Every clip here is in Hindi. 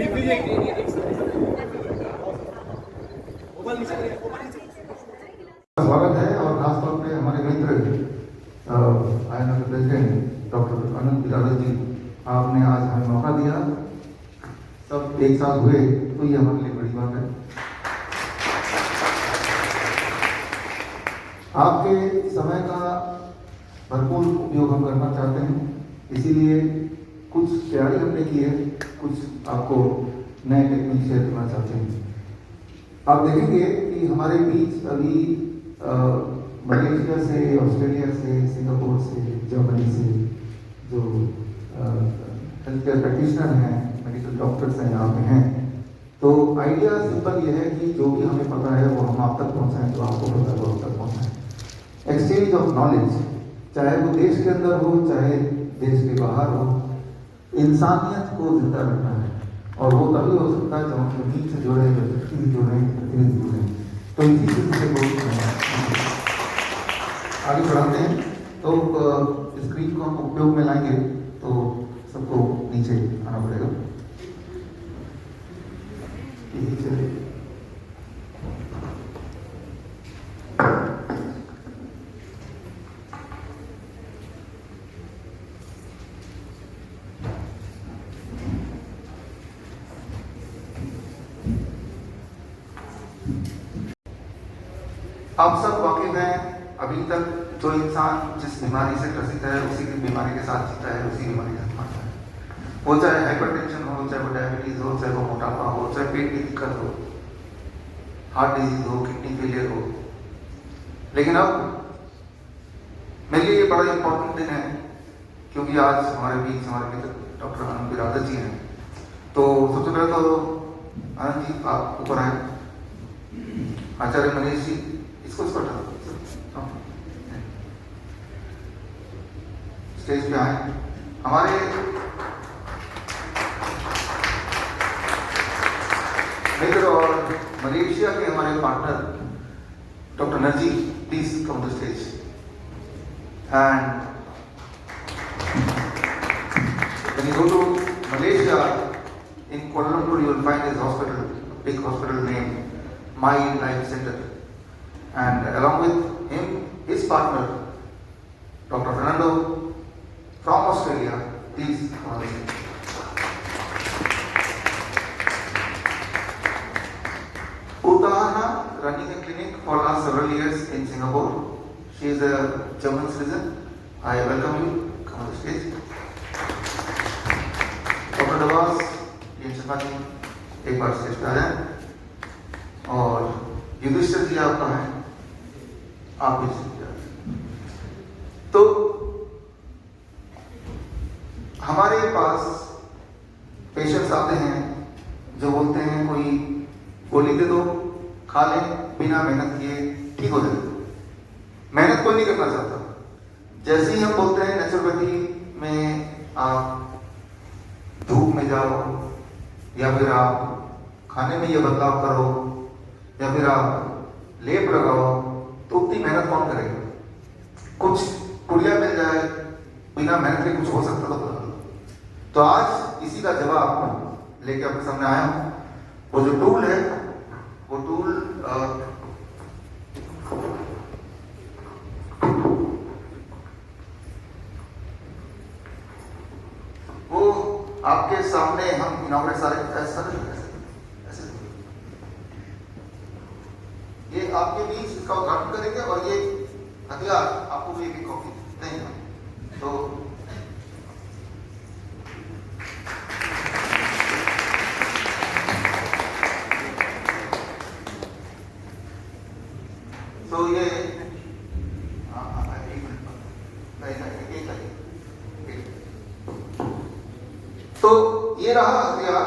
स्वागत है और खासतौर पे हमारे मित्र आईएनएफ प्रेसिडेंट डॉक्टर अनंत बिरादर जी, आपने आज हमें मौका दिया, सब एक साथ हुए तो ये हमारे लिए बड़ी बात है। आपके समय का भरपूर उपयोग हम करना चाहते हैं, इसीलिए कुछ तैयारी हमने की है, कुछ आपको नए टेक्निक शेयर करना चाहते हैं। आप देखेंगे कि हमारे बीच अभी मलेशिया से, ऑस्ट्रेलिया से, सिंगापुर से, जर्मनी से जो हेल्थ केयर प्रैक्टिशनर हैं, मेडिकल डॉक्टर्स हैं, यहाँ पे हैं। तो आइडिया सिंपल ये है कि जो भी हमें पता है वो हम आप तक पहुँचाएं, जो आपको पता है वो आप तक पहुँचाएं। एक्सचेंज ऑफ नॉलेज, चाहे वो देश के अंदर हो चाहे देश के बाहर हो, इंसानियत को जिंदा रखना है और वो तभी हो सकता है जब हम जमीन से जुड़े, व्यक्ति से जुड़े, प्रतिनिधि जुड़े। तो इसी सिलसिले को आगे बढ़ाते हैं। तो स्क्रीन को हम उपयोग में लाएंगे तो सबको नीचे आना पड़ेगा। यही चले। आप सब वाकिफ हैं, अभी तक जो इंसान जिस बीमारी से ग्रसित है उसी की बीमारी के साथ जीता है, उसी बीमारी के साथ मरता है। वो चाहे हाइपरटेंशन हो, चाहे वो डायबिटीज हो, चाहे वो मोटापा हो, चाहे पेट की दिक्कत हो, हार्ट डिजीज हो, किडनी फेलियर हो। लेकिन अब मेरे लिए ये बड़ा इंपॉर्टेंट दिन है क्योंकि आज हमारे बीच हमारे मित्र डॉक्टर अनंत बिरादर जी हैं। तो सबसे पहले तो आनंद जी आप ऊपर आए, आचार्य मनीष जी इसको स्टेज पे आए। हमारे मित्र और मलेशिया के हमारे पार्टनर डॉक्टर नरजी, please come to stage. And when you go to Malaysia, in Kuala Lumpur, you will find this hospital, a big hospital named My Life Center. And along with him, his partner, Dr. Fernando from Australia, please come on. Utahana running a clinic for last several years in Singapore. She is a German citizen. I welcome you. Come on the stage. Dr. Dawaz, ये चपाती एक बार स्टेज पे आ जाए। और युधिष्ठिर जी आपका है, आप भी। तो हमारे पास पेशेंट्स आते हैं जो बोलते हैं कोई गोली दे दो, खा लें, बिना मेहनत किए ठीक हो जाए। मेहनत कोई नहीं करना चाहता। जैसे ही हम बोलते हैं नेचुरोपैथी में आप धूप में जाओ, या फिर आप खाने में ये बदलाव करो, या फिर आप लेप लगाओ, तो उतनी मेहनत कौन करेगा? कुछ पुड़िया मिल जाए, बिना मेहनत के कुछ हो सकता तो बता दो। तो आज इसी का जवाब लेके आपके सामने आया हूं। वो जो टूल है, वो टूल वो आपके सामने हम इनॉग्रेट सारे ऐसे ये आपके बीच इसका उद्घाटन करेंगे और ये हथियार आपको भी एक कॉपी नहीं है। तो ये तो ये रहा हथियार।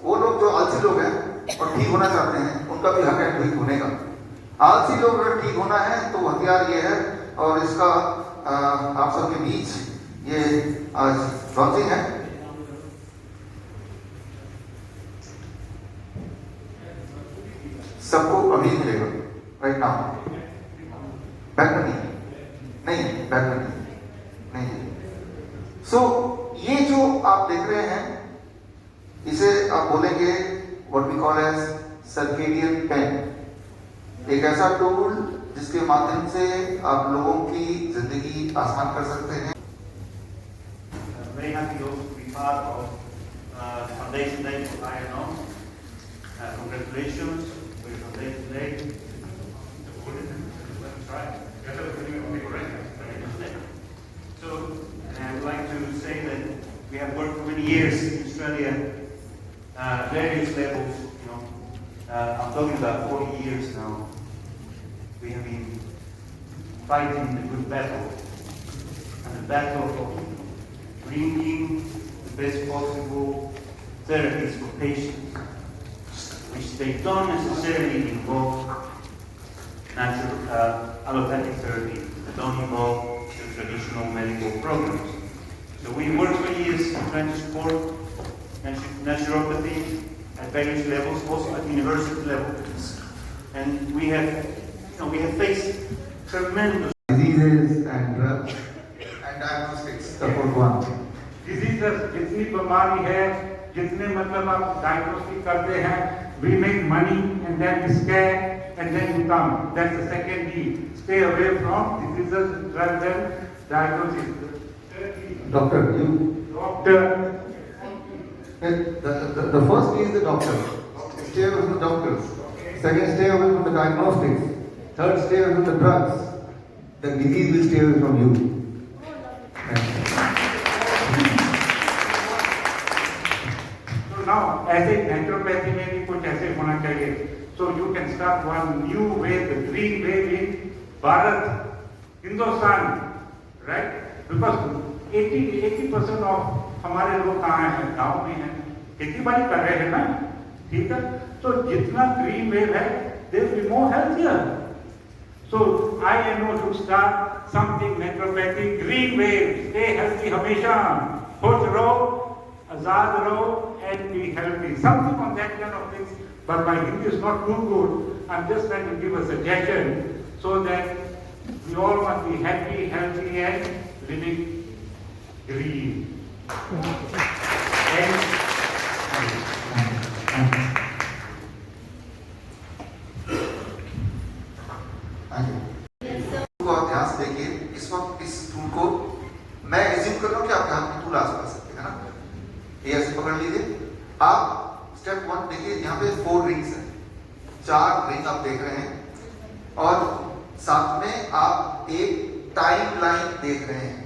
वो लोग जो आलसी लोग हैं और ठीक होना चाहते हैं, उनका भी हक है ठीक होने का। आलसी लोग अगर ठीक होना है तो हथियार ये है, और इसका आप सबके बीच ये आज लॉन्चिंग है। सबको अभी मिलेगा राइट नाउ। बैक में नहीं, बैक में नहीं। सो ये जो आप देख रहे हैं, इसे आप बोलेंगे what we call as circadian pain, एक ऐसा टूल जिसके माध्यम से आप लोगों की जिंदगी आसान कर सकते हैं। Very happy to be part of Foundation Day for INO. Congratulations for your Foundation Day. So, I would like to say that we have worked for many years in Australia, various levels. I'm talking about 40 years now. We have been fighting the good battle, and the battle of bringing the best possible therapies for patients, which they don't necessarily involve allopathic therapy, they don't involve the traditional medical programs. So we worked for years trying to support naturopathy at various levels, also at university level, and we have faced tremendous diseases and drugs and diagnostics. The fourth one. Diseases जितनी बीमारी है, जितने मतलब आप डायग्नोस्टिक करते हैं, we make money and then we scare and then we come. That's the second D. Stay away from diseases rather than diagnosis. Doctor, you. Doctor. The first is the doctor. Stay away from the doctors. Second, stay away from the diagnostics. Third, stay away from the drugs. The disease will stay away from you. Now, as a naturopathy में भी कुछ ऐसे होना चाहिए. So you can start one new wave, the green wave in Bharat, Hindustan, right? Because 80% of हमारे लोग कहाँ हैं? गाँव में हैं, खेती बाड़ी कर रहे हैं ना, ठीक है? तो जितना green wave है, they will be more healthier. So I know to start something naturopathy, green wave, stay healthy हमेशा, खुश रहो, आजाद रहो, and be healthy. Something on that kind of things. But my Hindi is not too good. I'm just trying to give a suggestion so that we all must be happy, healthy, and living green. को आप ध्यान से देखिए, इस वक्त इस टूल को मैं एज्यूम कर रहा हूँ कि आप ध्यान में टूल आसपास सकते हैं ना, ये ऐसे पकड़ लीजिए। आप स्टेप 1 देखिए, यहाँ पे 4 रिंग्स हैं, 4 रिंग आप देख रहे हैं और साथ में आप एक टाइम लाइन देख रहे हैं।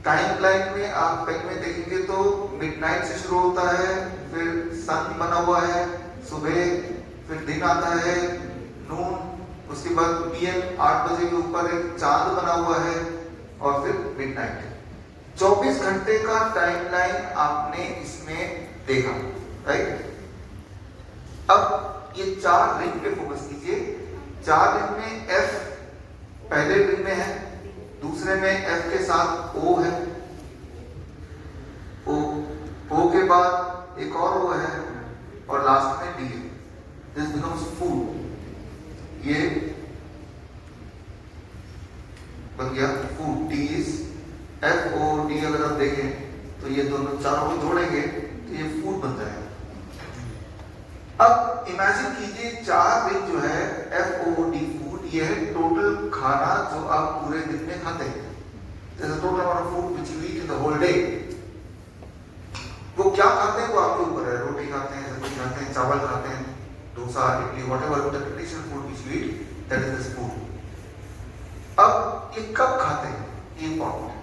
टाइम लाइन में आप पेन में देखेंगे तो मिडनाइट से शुरू होता है, फिर सन बना हुआ है, सुबह, फिर दिन आता है, नून, उसके बाद PM 8 बजे के ऊपर एक चांद बना हुआ है और फिर मिडनाइट। 24 घंटे का टाइमलाइन आपने इसमें देखा, राइट? अब ये 4 रिंग पे फोकस कीजिए। 4 रिंग में F पहले रिंग में है, दूसरे में F के साथ O है, O के बाद एक और O है और लास्ट में D है। This becomes food. ये बन गया फूड। T is FOD। अगर आप देखें तो ये दोनों चारों को जोड़ेंगे तो ये फूड बन जाएगा। अब इमेजिन कीजिए 4 रिंग जो है FOD फूड, ये है टोटल खाना जो आप पूरे दिन में खाते हैं। जैसे total amount of food which you eat in the whole day. वो क्या खाते हैं वो आपके ऊपर है। रोटी खाते हैं, सब्जी खाते हैं, चावल खाते हैं, dosa, idli, whatever the traditional food which you eat, that is this food. अब ये कब खाते हैं ये इंपॉर्टेंट है।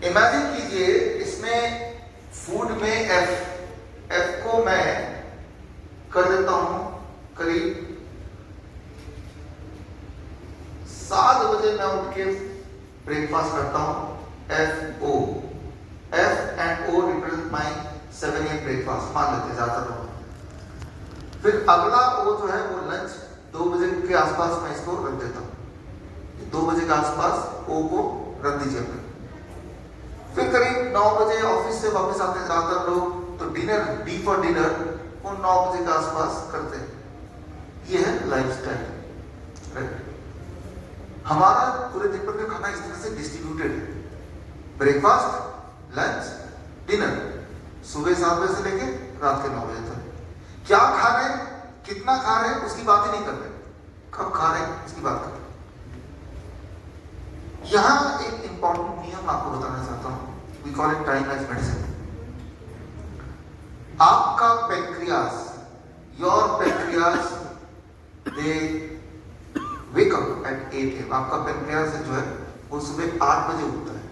इमेजिन कीजिए इसमें फूड में F को मैं कर देता हूं करीब 7 बजे मैं उठ के ब्रेकफास्ट करता हूं। FO, F and O represent my 7 AM breakfast मान लेते हैं ज्यादातर। फिर अगला O जो है वो लंच 2 बजे के आसपास मैं इसको रख देता हूँ। 2 बजे के आसपास O को रख दीजिए अपने। फिर करीब 9 बजे ऑफिस से वापस आते हैं ज्यादातर लोग, तो डिनर, D फॉर डिनर, वो 9 बजे के आसपास करते हैं। ये है लाइफस्टाइल, राइट? हमारा पूरे दिन भर का खाना इस तरह से डिस्ट्रीब्यूटेड है, ब्रेकफास्ट, लंच, डिनर। सुबह 7 बजे से लेके रात के 9 बजे तक। क्या खा रहे हैं, कितना खा रहे हैं, उसकी बात ही नहीं कर रहे, कब खा रहे हैं उसकी बात कर रहे। यहां एक इंपॉर्टेंट नियम आपको बताना चाहता हूं, we call it time as medicine. आपका pancreas, your pancreas, they wake up at 8 AM। आपका पेनक्रियास जो है वो सुबह 8 बजे उठता है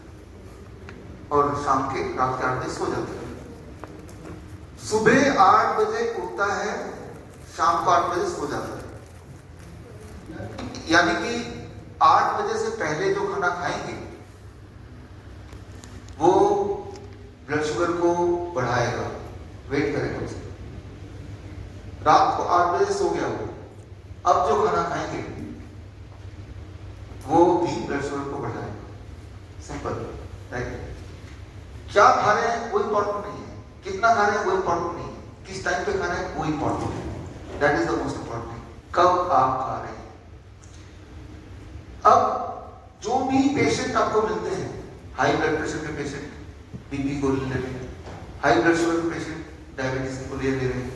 और शाम के रात के 8 बजे सो जाता है। सुबह 8 बजे उठता है, शाम को 8 बजे सो जाता है। यानी कि 8 बजे से पहले जो खाना खाएंगे वो ब्लड शुगर को बढ़ाएगा, वेट करेगा उसको। रात को 8 बजे सो गया वो, अब जो खाना खाएंगे वो भी ब्लड शुगर को बढ़ाएगा। Simple, right. क्या खा रहे हैं वो इंपॉर्टेंट नहीं है, कितना खा रहे हैं वो इंपॉर्टेंट नहीं है, किस टाइम पे खा रहे हैं वो इंपॉर्टेंट है। That is the most important thing, कब आप खा रहे हैं। अब जो भी पेशेंट आपको मिलते हैं, हाई ब्लड प्रेशर के पेशेंट बीपी गोली ले रहे हैं, हाई ब्लड शुगर के पेशेंट डायबिटीज की गोलियां ले रहे हैं,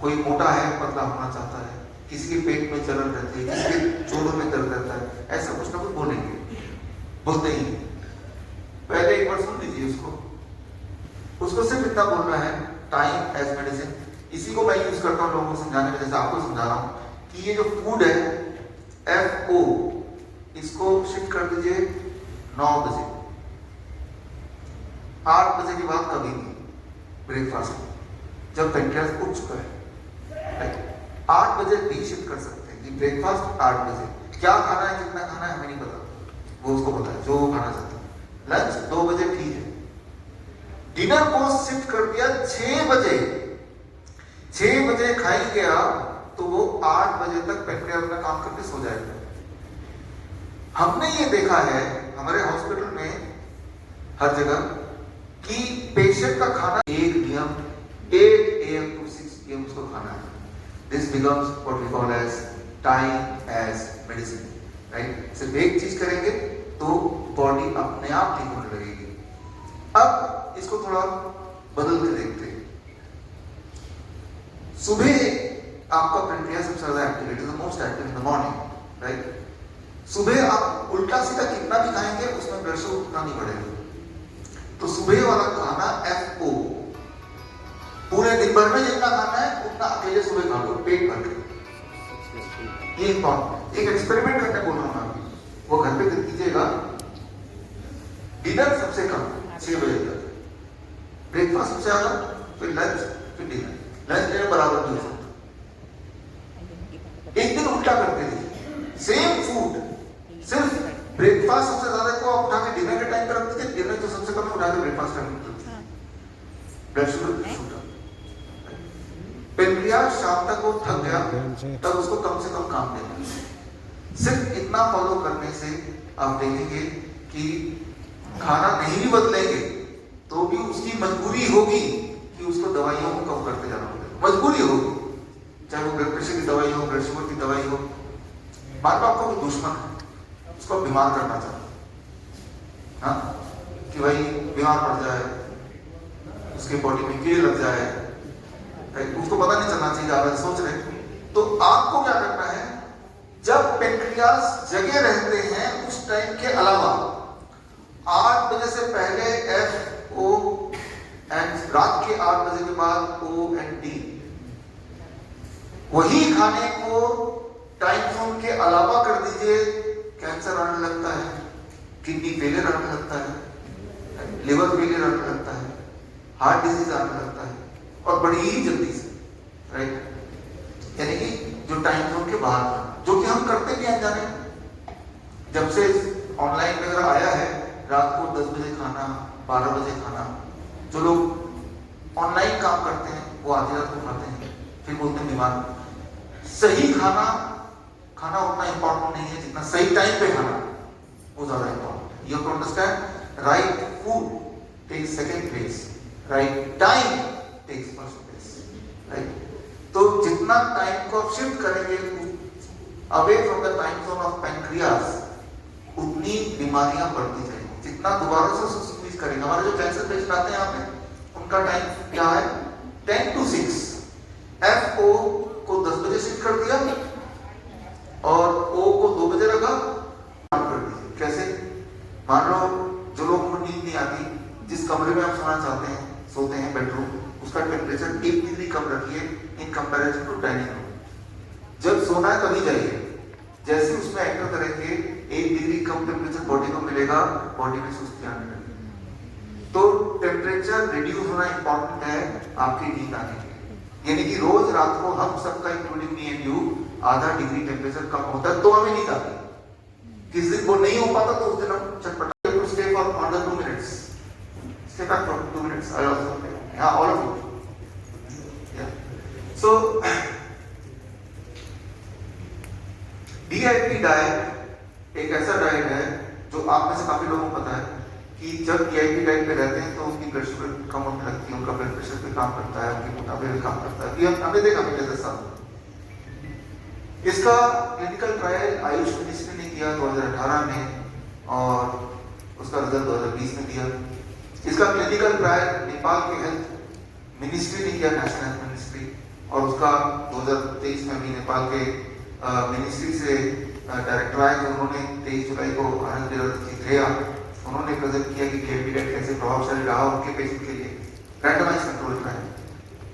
कोई मोटा है पतला होना चाहता है, किसी के पेट में जलन रहती है, किसी के जोड़ों में दर्द रहता है, ऐसा कुछ ना कुछ बोलेंगे, बोलते ही। पहले एक बार सुन लीजिए उसको सिर्फ इतना बोलना है, टाइम एज मेडिसिन। इसी को मैं यूज करता हूँ लोगों को समझाने में, जैसे आपको समझा रहा हूँ कि ये जो फूड है FO, इसको शिफ्ट कर दीजिए 9 बजे। 8 बजे के बाद कभी नहीं ब्रेकफास्ट, जब पेनक्रियास उठ चुका है। 8 बजे भी शिफ्ट कर सकते हैं कि ब्रेकफास्ट 8 बजे। क्या खाना है, कितना खाना है हमें नहीं पता, वो उसको पता है जो खाना चाहता है। लंच 2 बजे ठीक है। डिनर को शिफ्ट कर दिया 6 बजे। 6 बजे खाएंगे आप तो वो 8 बजे तक पेनक्रियास अपना काम करके सो जाएगा। हमने ये देखा है हमारे हॉस्पिटल में हर जगह कि पेशेंट का खाना एक नियम 8 AM to 6 PM उसको खाना है। This becomes what we call as time as medicine, right? सिर्फ एक चीज करेंगे तो बॉडी अपने आप ठीक होने लगेगी। अब इसको थोड़ा बदल के देखते हैं। सुबह आपका पेनक्रियास सबसे ज्यादा active, it is the most active in the morning, right? सुबह आप उल्टा सीधा कितना भी खाएंगे उसमें ब्लड शुगर उतना नहीं बढ़ेगा। तो सुबह वाला खाना FO, पूरे दिन भर में जितना खाना है उतना अकेले सुबह खा लो, पेट भर के। ये इंपॉर्टेंट, एक एक्सपेरिमेंट करने बोल रहा हूं मैं, वो घर पे कीजिएगा। डिनर सबसे कम 6 बजे तक, ब्रेकफास्ट सबसे ज्यादा, फिर लंच, फिर डिनर। लंच डिनर बराबर नहीं हो सकता। एक दिन उल्टा करके देखिए, सेम फूड, सिर्फ ब्रेकफास्ट सबसे ज्यादा को आप उठा के डिनर के टाइम पर रख दीजिए, डिनर तो सबसे कम उठा के ब्रेकफास्ट टाइम पर रख दीजिए, blood sugar shoot up. Pancreas शाम तक वो थक गया, तब उसको कम से कम काम देना है। सिर्फ इतना फॉलो करने से आप देखेंगे कि खाना नहीं भी बदलेंगे तो भी उसकी मजबूरी होगी कि उसको दवाइयों को कम करते जाना पड़ेगा, मजबूरी होगी। चाहे वो ब्लड प्रेशर की दवाई हो, ब्लड शुगर की दवाई हो। मान लो आपको कोई दुश्मन है, उसको बीमार करना चाहते, हाँ, कि भाई बीमार पड़ जाए, उसके बॉडी में कीड़े लग जाए, उसको पता नहीं चलना चाहिए, आप सोच रहे। तो आपको क्या करना है, जब पेनक्रियास जगे रहते हैं उस टाइम के अलावा 8 बजे से पहले FO एंड रात के 8 बजे के बाद O and D, वही खाने को टाइम जोन के अलावा कर दीजिए। कैंसर आने लगता है, किडनी फेलियर आने लगता है, लिवर फेलियर आने लगता है, हार्ट डिजीज आने लगता है, और बड़ी ही जल्दी से, राइट? यानी कि जो टाइम जोन के बाहर था, जो कि हम करते भी अनजाने। जब से ऑनलाइन वगैरह आया है, रात को 10 बजे खाना, 12 बजे खाना, जो लोग ऑनलाइन काम करते हैं वो आधी रात को खाते हैं, फिर बोलते हैं बीमार। सही खाना उतना इंपॉर्टेंट नहीं है जितना सही टाइम पे खाना, वो ज्यादा इंपॉर्टेंट है। You have to understand, right food takes second place, right time takes first place, right? तो जितना टाइम को आप शिफ्ट करेंगे away from the time zone of pancreas, उतनी बीमारियां बढ़ती जाएंगी। जितना दोबारा से स्क्वीज करेंगे, हमारे जो कैंसर पेशेंट आते हैं यहाँ पे, उनका टाइम क्या है 10 to 6। FO को 10 बजे शिफ्ट कर दिया और O को 2 बजे रखा, कर दीजिए। कैसे? मान लो जो लोगों को नींद नहीं आती, जिस कमरे में आप सोना चाहते हैं, सोते हैं बेडरूम, उसका टेम्परेचर 1 डिग्री कम रखिए in comparison to dining room. जब सोना है तभी जाइए, जैसे उसमें एंटर करेंगे 1 डिग्री कम टेम्परेचर बॉडी को मिलेगा, बॉडी में सुस्ती आने लगेगी। तो टेम्परेचर रिड्यूस होना इंपॉर्टेंट है आपकी नींद आने के लिए। यानी कि रोज रात को हम सबका इंक्लूडिंग मी एंड यू आधा डिग्री टेम्परेचर कम होता है तो हमें नींद आती है। किस दिन वो नहीं हो पाता तो उस दिन हम चटपटा stay for another 2 minutes. Stay back for 2 minutes. I also yeah, all of you. Yeah. So DIP diet एक ऐसा डाइट है जो आप में से काफी लोगों को पता है कि जब DIP डाइट पे रहते हैं तो उनकी ब्लड शुगर कम होने लगती है, उनका ब्लड प्रेशर पे काम करता है, उनके मोटापे पे काम करता है। ये हमने देखा पिछले 10 साल। इसका क्लिनिकल ट्रायल आयुष मिनिस्ट्री ने किया 2018 में और उसका रिजल्ट 2020 में दिया। इसका क्लिनिकल ट्रायल नेपाल के हेल्थ मिनिस्ट्री ने किया, नेशनल हेल्थ मिनिस्ट्री, और उसका 2023 में भी नेपाल के मिनिस्ट्री से डायरेक्टर आए, जो उन्होंने 23 जुलाई को आनंद चित्रेया उन्होंने प्रेजेंट किया कि DIP डाइट कैसे प्रभावशाली रहा उनके पेशेंट के लिए। रैंडमाइज कंट्रोल ट्रायल,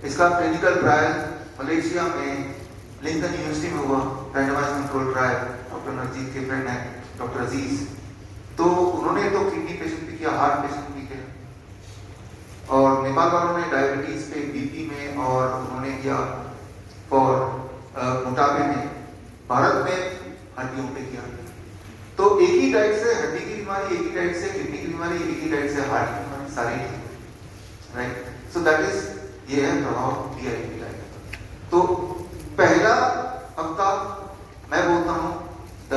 इसका क्लिनिकल ट्रायल मलेशिया में लिंकन यूनिवर्सिटी में हुआ। Randomize control trial doctor Narjit के फ्रेंड है डॉक्टर अजीज, तो उन्होंने तो किडनी पेशेंट भी किया, हार्ट पेशेंट भी किया, और नेपाल वालों ने डायबिटीज पे, BP में, और उन्होंने किया फॉर मोटापे में। भारत में हड्डियों पे किया। तो एक ही डाइट से हड्डी की बीमारी, एक ही डाइट से किडनी की बीमारी, एक ही डाइट से हार्ट की बीमारी, सारी ठीक, राइट। सो दैट इज ये है प्रभाव DIP डाइट। तो पहला हफ्ता मैं बोलता हूँ the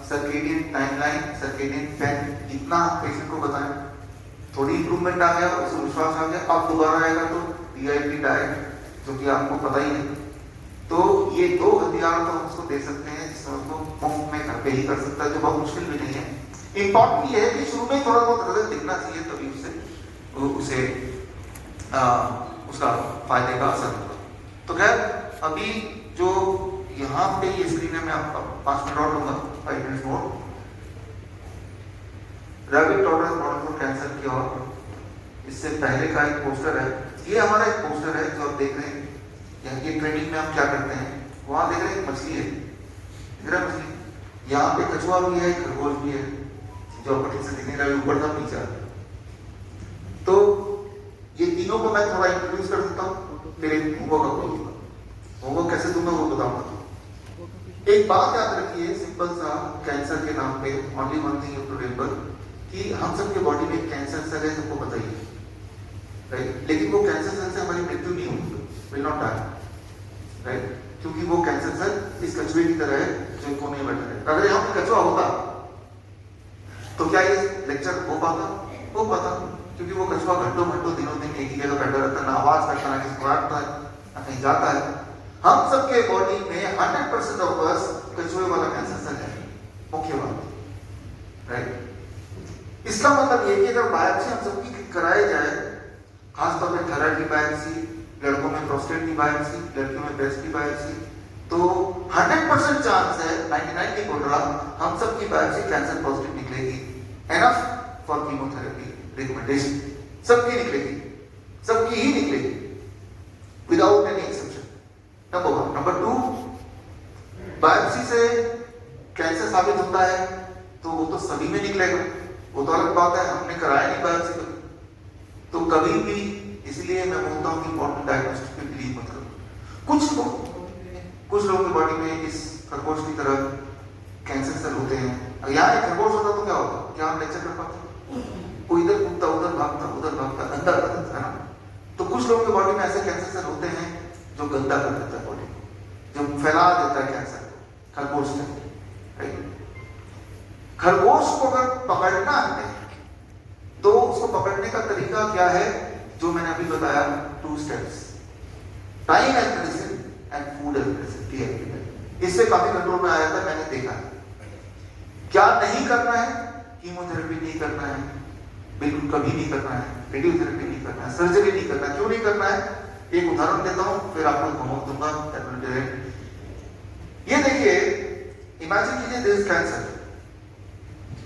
circadian timeline, circadian pan, इतना पेशेंट को बताएं, थोड़ी इंप्रूवमेंट आ गया, उसको विश्वास आ गया, अब दोबारा आएगा तो DIP डाइट जो कि आपको पता ही है। तो ये 2 हथियार तो हम उसको दे सकते हैं जिसमें उसको मुफ्त में घर पे ही कर सकता है, जो बहुत मुश्किल भी नहीं है। इंपॉर्टेंट ये है कि शुरू में थोड़ा बहुत रिजल्ट दिखना चाहिए, तभी उसे उसका फायदे का असर होगा। तो खैर अभी जो यहाँ पे ये स्क्रीन है, मैं आपको 5 मिनट और लूंगा, 5 minute more. Rapid tolerance model for cancer की और इससे पहले का एक पोस्टर है, ये हमारा एक पोस्टर है जो आप देख रहे हैं। ये ट्रेनिंग में हम क्या करते हैं, वहां देख रहे हैं मछली है, दिख रहा है मछली, यहाँ पे कछुआ भी है, खरगोश भी है, जो आपको से दिखने लगे ऊपर था नीचे। तो ये तीनों को मैं थोड़ा इंट्रोड्यूस कर देता हूँ, फिर होमो का खोलूंगा, होमो कैसे दूंगा वो बताऊंगा। एक बात याद रखिए, सिंपल सा, कैंसर के नाम पे only one thing you to remember कि हम सबके बॉडी में कैंसर सेल है, सबको पता ही है, राइट। लेकिन वो कैंसर सेल से हमारी मृत्यु नहीं होगी, विल नॉट डाई, राइट, क्योंकि वो कैंसर सेल इस कछुए की तरह है जो कोने में बैठा है। अगर यहाँ पे कछुआ होता तो क्या ये लेक्चर हो पाता, क्योंकि वो कछुआ घंटों दिनों दिन एक ही जगह बैठा रहता है, ना आवाज करता, ना किसी को काटता है, ना कहीं जाता है। हम सबके बॉडी में 100% ऑफ अस कछुए वाला कैंसर सेल है, मुख्य बात, राइट। इसका मतलब ये कि अगर बायोप्सी हम सबकी कराई जाए, खासतौर पर थायराइड की बायोप्सी, लड़कों में प्रोस्टेट की बायोप्सी, लड़कियों में ब्रेस्ट की बायोप्सी, तो 100% चांस है, 99 नहीं बोल रहा, हम सबकी बायोप्सी कैंसर पॉजिटिव निकलेगी, एनफ फॉर कीमोथेरेपी रिकमेंडेशन, सबकी निकलेगी, सबकी ही निकलेगी, without any exception, number 1। Number 2, biopsy से कैंसर साबित होता है तो वो तो सभी में निकलेगा, वो तो अलग बात है, हमने कराया नहीं बायोप्सी तो कभी भी, इसलिए मैं बोलता हूँ कि इम्पोर्टेंट डायग्नोस्टिक पे बिलीव मत करो। कुछ लोगों की बॉडी में इस खरगोश की तरह कैंसर सेल होते हैं। अगर यहाँ एक खरगोश होता तो क्या होता, क्या हम लेक्चर कर पाते? वो इधर कूदता, उधर भागता, गंदा कर देता है ना। तो कुछ लोगों की बॉडी में ऐसे कैंसर सेल होते हैं जो गंदा कर देता है बॉडी को, जो फैला देता है कैंसर को, खरगोश से, राइट। खरगोश को अगर पकड़ना है तो उसको पकड़ने का तरीका क्या है, जो मैंने अभी बताया, 2 steps, time as medicine and food as medicine. इससे काफी कंट्रोल में आया था, मैंने देखा है। क्या नहीं करना है, कीमोथेरेपी नहीं करना है, बिल्कुल कभी नहीं करना है, रेडियोथेरेपी नहीं करना है, सर्जरी नहीं करना है। क्यों नहीं करना है? एक उदाहरण देता हूं, फिर आपको घुमा दूंगा। ये देखिए, इमेजिन कीजिए दिस इज कैंसर,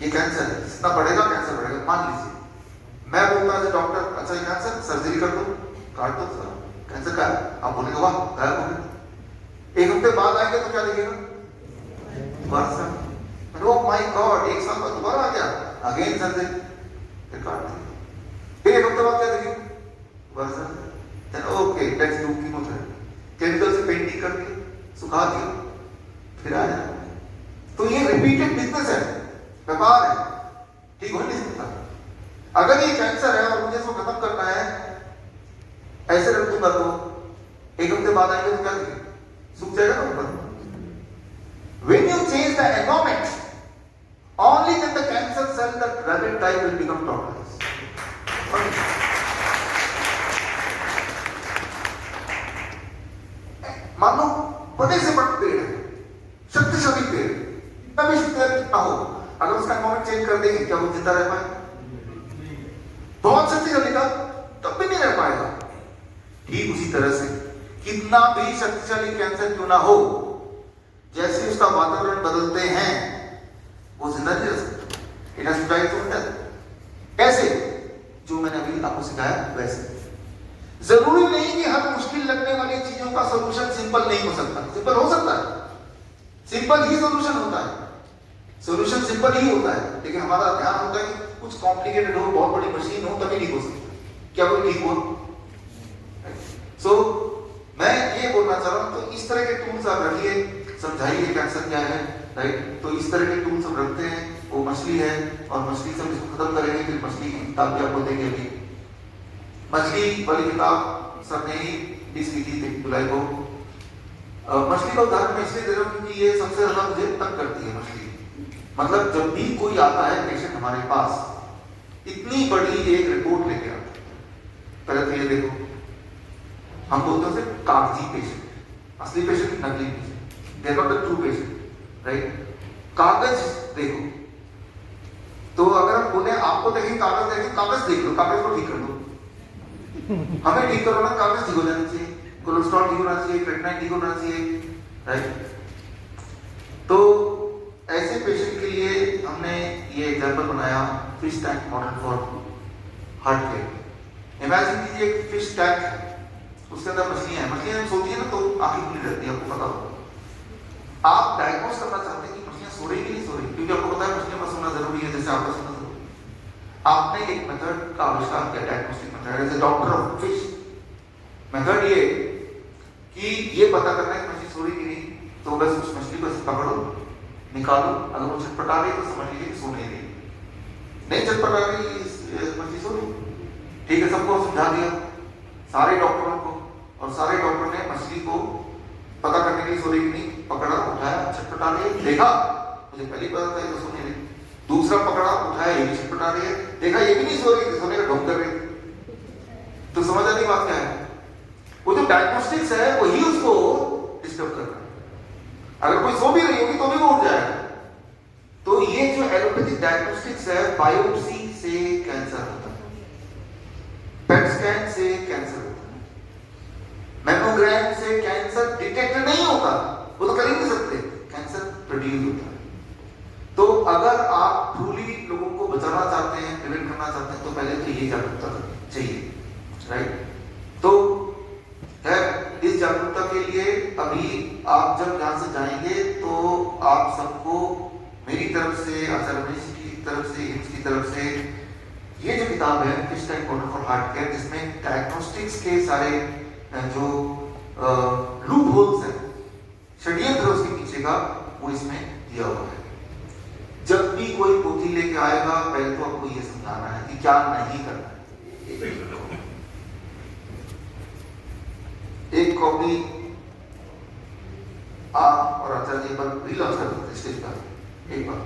ये कैंसर है, जितना बढ़ेगा कैंसर बढ़ेगा। मान लीजिए मैं बोलता हूं डॉक्टर, अच्छा ये कैंसर, सर्जरी कर दो, काट दो सर, कैंसर का है। आप बोलेंगे वाह गायब हो गया। एक हफ्ते बाद आएंगे तो क्या दिखेगा? ओह माय गॉड, एक साल बाद दोबारा आ गया, अगेन सर्जरी, फिर काट दिया। फिर एक हफ्ते बाद क्या दिखेगा? Okay let's do chemotherapy, chemical से पेंटिंग कर दी, सुखा दिया, फिर आ जाए। तो ये रिपीटेड बिजनेस है, व्यापार है, ठीक हो नहीं सकता। अगर ये कैंसर है और मुझे इसको खत्म करना है, ऐसे रख दूंगा तो एक हफ्ते बाद आएंगे तो क्या दिखेगा? सूख जाएगा ना ऊपर। When you change the environment, only then the cancer cell, the rabbit type will become tolerant. मान लो बड़े से बड़ा पेड़ है, शक्तिशाली पेड़, तभी शक्तिशाली कितना हो, अगर उसका एनवायरमेंट चेंज कर देंगे क्या वो जिंदा रह पाए? बहुत शक्तिशाली था तब भी नहीं रह पाएगा। ठीक उसी तरह से कितना भी शक्तिशाली कैंसर क्यों ना हो, जैसे उसका वातावरण बदलते हैं वो जिंदा नहीं रह सकता। It has to die from death. कैसे? जो मैंने अभी आपको सिखाया वैसे। जरूरी नहीं कि हर मुश्किल लगने वाली चीजों का सॉल्यूशन सिंपल नहीं हो सकता। सिंपल हो सकता है, सिंपल ही सॉल्यूशन होता है, सॉल्यूशन सिंपल ही होता है, लेकिन हमारा ध्यान होता है कि कुछ कॉम्प्लिकेटेड हो, बहुत बड़ी मशीन हो, तभी नहीं हो सकता। क्या वो ठीक हो? सो मैं ये बोलना चाह रहा हूं, तो इस तरह के टूल्स आप रखिए, समझाइए कैंसर क्या है, राइट? तो इस तरह के टूल्स हम रखते हैं। वो मछली है और मछली से हम इसको खत्म करेंगे, फिर मछली की किताब भी आपको देंगे। अभी मछली वाली किताब सर ने ही 20 लिखी थी जुलाई को। मछली का उदाहरण मैं इसलिए दे रहा हूँ क्योंकि ये सबसे ज्यादा मुझे तंग करती है मछली। मतलब जब भी कोई आता है पेशेंट हमारे पास, इतनी बड़ी एक रिपोर्ट लेके आता है। पहले तो ये देखो, हम बोलते हैं सिर्फ कागजी पेशेंट, असली पेशेंट नकली patient, they are not the true patient, right? कागज देखो, तो अगर हम बोले आपको देखिए कागज देखिए, कागज देख लो, कागज को ठीक कर दो। हमें ठीक करना, कागज ठीक हो जाना चाहिए, कोलेस्ट्रॉल ठीक होना चाहिए, क्रेटिनाइन ठीक होना चाहिए, राइट? तो ऐसे पेशेंट के लिए हमने ये एग्जाम्पल बनाया, fish tank model for heart care. Imagine कीजिए एक फिश टैंक है, उसके अंदर मछलियां हैं। मछलियां सोती है ना तो आंखें खुली रहती है, आपको पता होगा। आप डायग्नोस करना चाहते हैं कि मछलियां सो रही कि नहीं सो रही, क्योंकि आपको पता है मछलियों का सोना जरूरी है, जैसे आपका सोना जरूरी है। आपने एक मेथड का आविष्कार किया, diagnostic method, as a doctor of fish. Method ये कि ये पता करना है कि मछली सो रही कि नहीं, तो बस उस मछली को पकड़ो, निकालो, अगर वो छटपटा रही तो समझ लीजिए कि सो नहीं रही, नहीं छटपटा रही मछली सो रही, ठीक है। सबको समझा दिया, सारे डॉक्टरों को, और सारे डॉक्टर ने मछली को पता करने के लिए सो रही कि नहीं पकड़ा, उठाया, छटपटा रही है, देखा, मुझे पहले पता था ये तो सो नहीं रही। दूसरा पकड़ा, उठाया, ये भी छटपटा रही है, देखा ये भी नहीं सो रही, सोने का ढोंग कर रही। तो समझ आती बात क्या है? वो जो डायग्नोस्टिक्स है वही उसको डिस्टर्ब कर रहा है। अगर कोई सो भी रही होगी तो भी वो उठ जाएगा। तो ये जो एलोपैथिक डायग्नोस्टिक्स है, बायोप्सी से कैंसर होता है, पेट स्कैन से कैंसर होता है, मैमोग्राम से कैंसर डिटेक्ट नहीं होता, वो तो कर ही नहीं सकते, कैंसर प्रोड्यूस होता है। तो अगर आप ट्रूली लोगों को बचाना चाहते हैं, प्रिवेंट करना चाहते हैं, तो पहले तो ये जागरूकता चाहिए, राइट? तो खैर इस जागरूकता के लिए अभी आप जब यहाँ से जाएंगे तो आप सबको मेरी तरफ से, आचार्य मनीष की तरफ से, हिम्स की तरफ से ये जो किताब है fish tank model for heart care, जिसमें डायग्नोस्टिक्स के सारे जो लूप होल्स हैं, षड्यंत्र उसके पीछे का, वो इसमें दिया हुआ है। जब भी कोई पोथी लेके आएगा, पहले तो आपको ये समझाना है कि क्या नहीं करना है। एक कॉपी आप और आचार्य जी पर रिलॉन्च कर देते स्टेज पर एक बार।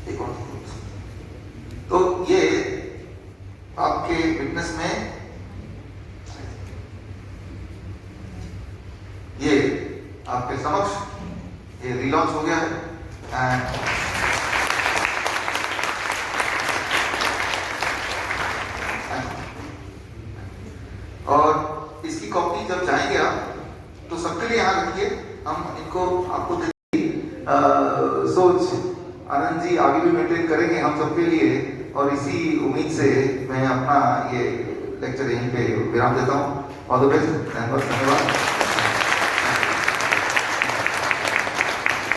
एक और तो ये आपके विटनेस में ये आपके समक्ष ये रिलॉन्च हो गया है। और इसकी कॉपी जब जाएंगे आप तो सबके लिए यहाँ रखिए, हम इनको आपको सोच आनंद जी आगे भी मेंटेन करेंगे हम सबके लिए। और इसी उम्मीद से मैं अपना ये लेक्चर यहीं पे विराम देता हूँ। ऑल द बेस्ट, धन्यवाद।